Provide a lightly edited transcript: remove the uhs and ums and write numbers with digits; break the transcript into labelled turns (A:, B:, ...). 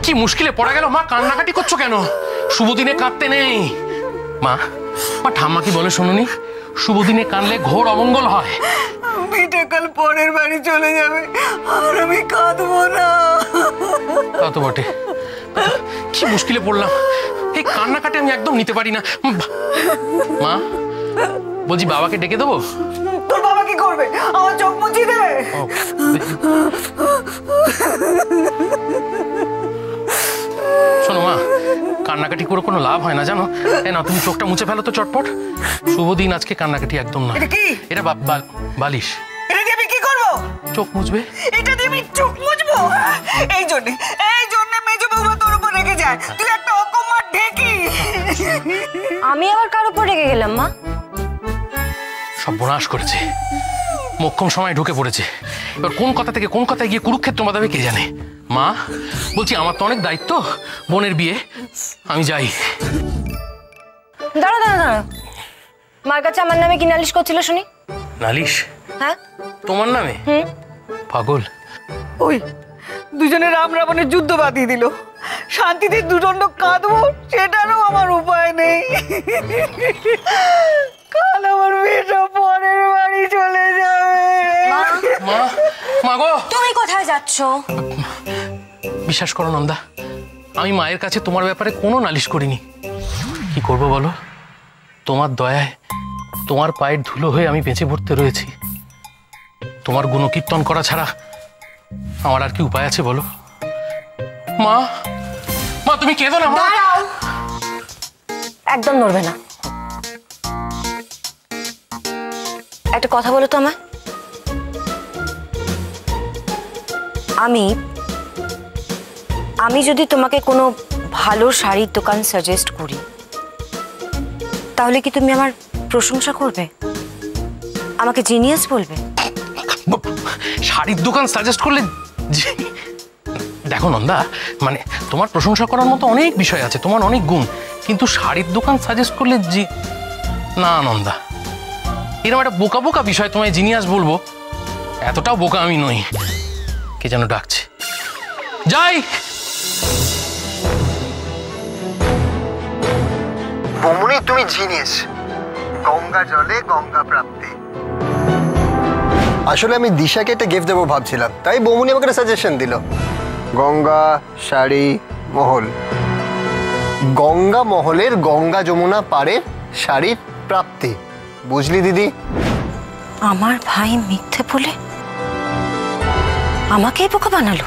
A: কি মুশকিলে পড়া গেল মা, কান্নাকাটি করছো কেন? শুভ দিনে কাঁদতে নেই মা। মা ঠাম্মা কি বলে শুনুনি, শুভ দিনে কাঁদলে ঘোর অমঙ্গল হয়।
B: মেয়েটা কাল পরের বাড়ি চলে যাবে আর আমি কাঁদবো না।
A: তা তো বটে, কি মুশকিলে পড়লাম। এই কান্নাকাটি আমি একদম নিতে পারি না। মা বলছি বাবাকে ডেকে দেবো?
B: তোর বাবা কি করবে? আমার চোখ মুছিয়ে দেবে।
A: শোনো মা, কান্নাকাটি করে কোনো লাভ হয় না জানো। না তুমি চোখটা মুছে ফেলো তো চটপট। শুভ দিন আজকে, কান্নাকাটি একদম না। এটা বালিশ।
B: এটা দিয়ে আমি কি করবো?
A: চোখ মুছবে।
B: এটা দিয়ে আমি চোখ মুছবো? এই জন্য মেজো বউরা তোর উপর রেগে যায়। তুই একটা অকম্মার ঢেকি।
C: আমি আবার কার উপর রেগে গেলাম মা?
A: সর্বনাশ করেছে, মোক্ষম সময় ঢুকে পড়েছে। এবার কোন কথা থেকে কোন কথায় গিয়ে কুরুক্ষেত্র বাঁধাবে কে জানে। মা বলছি আমার তো অনেক দায়িত্ব, বোনের বিয়ে, আমি যাই।
C: দাঁড়া দাঁড়া দাঁড়া, মার কাছে আমার নামে কি নালিশ করছিল শুনি?
A: নালিশ?
C: হ্যাঁ
A: তোমার নামে? পাগল।
B: ওই দুজনে রাম রাবণের যুদ্ধ বাঁধিয়ে দিল। শান্তিতে দুদণ্ড কাঁদবো সেটারও আমার উপায় নেই। কাল আমার মেয়েটা পরের বাড়ি চলে যাবে।
A: মা, মা গো।
C: তুমি কোথায় যাচ্ছ?
A: বিশ্বাস করো নন্দা, আমি মায়ের কাছে তোমার ব্যাপারে কোনো নালিশ করিনি। কি করবো বলো, তোমার দয়ায় তোমার পায়ের ধুলো হয়ে আমি বেঁচে পড়তে রয়েছি। তোমার গুণকীর্তন করা ছাড়া আমার আর কি উপায় আছে বলো? মা, মা তুমি কেঁদো না।
C: একদম নড়বে না। একটা কথা বলো তো আমায়। আমি যদি তোমাকে কোনো ভালো শাড়ির দোকান সাজেস্ট করি, তাহলে কি তুমি আমার প্রশংসা করবে? আমাকে জিনিয়াস বলবে?
A: শাড়ির দোকান সাজেস্ট করলে? দেখো নন্দা, মানে তোমার প্রশংসা করার মতো অনেক বিষয় আছে, তোমার অনেক গুণ, কিন্তু শাড়ির দোকান সাজেস্ট করলে না নন্দা, এরকম একটা বোকা বোকা বিষয় তোমায় জিনিয়াস বলবো, এতটাও বোকা আমি নই। কে যেন ডাকছে, যাই।
D: বমুনি তুমি জিনিয়াস, গঙ্গা জলে গঙ্গা প্রাপ্তি। আসলে আমি দিশাকে একটা গিফট দেবো ভাবছিলাম, তাই বমুনি আমাকে সাজেশন দিল। গঙ্গা শাড়ি মহল, গঙ্গা মহলের গঙ্গা যমুনা পাড়ের শাড়ির প্রাপ্তি। বুঝলি দিদি?
C: আমার ভাই মিথ্যে বলে আমাকেই বোকা বানালো।